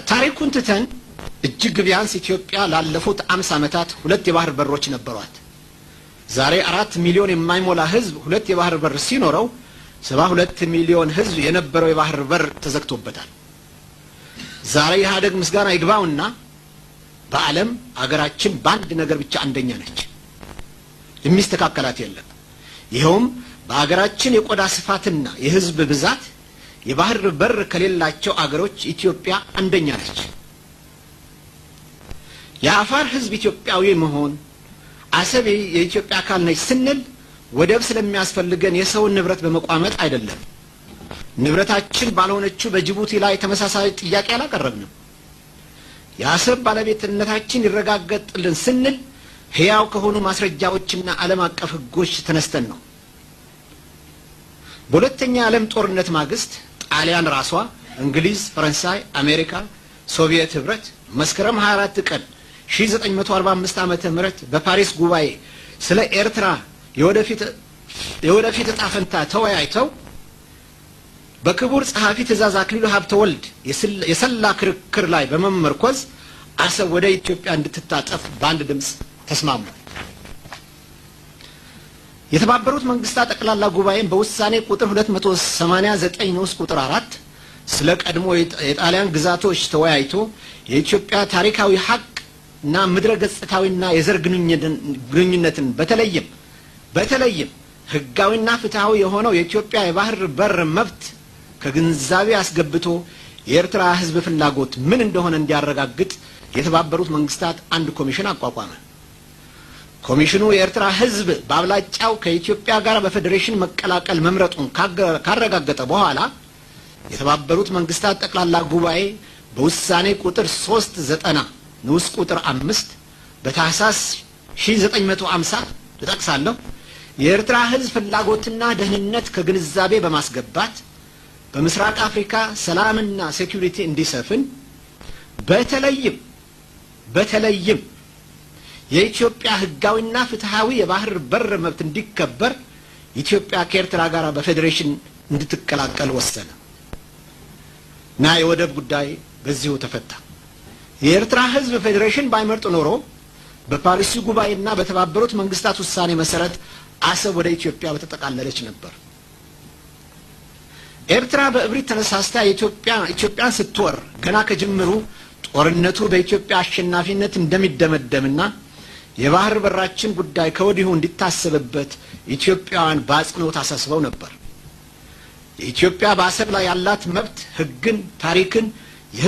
ታሪኩን ትተን እጅግ ቢያንስ ኢትዮጵያ ላለፉት 50 ዓመታት ሁለት የባህር በሮች ነበሯት። ዛሬ 4 ሚሊዮን የማይሞላ ህዝብ ሁለት የባህር በር ሲኖረው 72 ሚሊዮን ህዝብ የነበረው የባህር በር ተዘግቶበታል። ዛሬ ኢህአዴግ ምስጋና ይግባውና በዓለም አገራችን በአንድ ነገር ብቻ አንደኛ ነች። የሚስተካከላት የለም። ይሄውም በአገራችን የቆዳ ስፋትና የህዝብ ብዛት የባህር በር ከሌላቸው አገሮች ኢትዮጵያ አንደኛ ነች። የአፋር ህዝብ ኢትዮጵያዊ መሆን አሰብ የኢትዮጵያ አካል ነች ስንል ወደብ ስለሚያስፈልገን የሰው ንብረት በመቋመጥ አይደለም። ንብረታችን ባልሆነችው በጅቡቲ ላይ ተመሳሳይ ጥያቄ አላቀረብንም። የአሰብ ባለቤትነታችን ይረጋገጥልን ስንል ህያው ከሆኑ ማስረጃዎችና ዓለም አቀፍ ህጎች ተነስተን ነው። በሁለተኛ ዓለም ጦርነት ማግስት ጣሊያን ራሷ፣ እንግሊዝ፣ ፈረንሳይ፣ አሜሪካ፣ ሶቪየት ህብረት መስከረም 24 ቀን 1945 ዓመተ ምህረት በፓሪስ ጉባኤ ስለ ኤርትራ የወደፊት ዕጣ ፈንታ ተወያይተው በክቡር ጸሐፊ ትእዛዝ አክሊሉ ሀብተወልድ የሰላ ክርክር ላይ በመመርኮዝ አሰብ ወደ ኢትዮጵያ እንድትታጠፍ በአንድ ድምፅ ተስማሙ። የተባበሩት መንግስታት ጠቅላላ ጉባኤን በውሳኔ ቁጥር 289 ንዑስ ቁጥር 4 ስለ ቀድሞ የጣሊያን ግዛቶች ተወያይቶ የኢትዮጵያ ታሪካዊ ሀቅ እና ምድረ ገጽታዊና የዘር ግንኙነትን በተለይም ህጋዊና ፍትሃዊ የሆነው የኢትዮጵያ የባህር በር መብት ከግንዛቤ አስገብቶ የኤርትራ ህዝብ ፍላጎት ምን እንደሆነ እንዲያረጋግጥ የተባበሩት መንግስታት አንድ ኮሚሽን አቋቋመ። ኮሚሽኑ የኤርትራ ህዝብ በአብላጫው ከኢትዮጵያ ጋር በፌዴሬሽን መቀላቀል መምረጡን ካረጋገጠ በኋላ የተባበሩት መንግስታት ጠቅላላ ጉባኤ በውሳኔ ቁጥር 390 ንዑስ ቁጥር 5 በታህሳስ 1950 ተጠቅሳለሁ የኤርትራ ህዝብ ፍላጎትና ደህንነት ከግንዛቤ በማስገባት በምስራቅ አፍሪካ ሰላምና ሴኩሪቲ እንዲሰፍን በተለይም የኢትዮጵያ ህጋዊና ፍትሃዊ የባህር በር መብት እንዲከበር ኢትዮጵያ ከኤርትራ ጋር በፌዴሬሽን እንድትቀላቀል ወሰነ እና የወደብ ጉዳይ በዚሁ ተፈታ። የኤርትራ ህዝብ ፌዴሬሽን ባይመርጥ ኖሮ በፓሪስ ጉባኤና በተባበሩት መንግስታት ውሳኔ መሰረት አሰብ ወደ ኢትዮጵያ በተጠቃለለች ነበር። ኤርትራ በእብሪት ተነሳስታ ኢትዮጵያን ስትወር ገና ከጅምሩ ጦርነቱ በኢትዮጵያ አሸናፊነት እንደሚደመደምና የባህር በራችን ጉዳይ ከወዲሁ እንዲታሰብበት ኢትዮጵያውያን በአጽንኦት አሳስበው ነበር። የኢትዮጵያ በአሰብ ላይ ያላት መብት ህግን፣ ታሪክን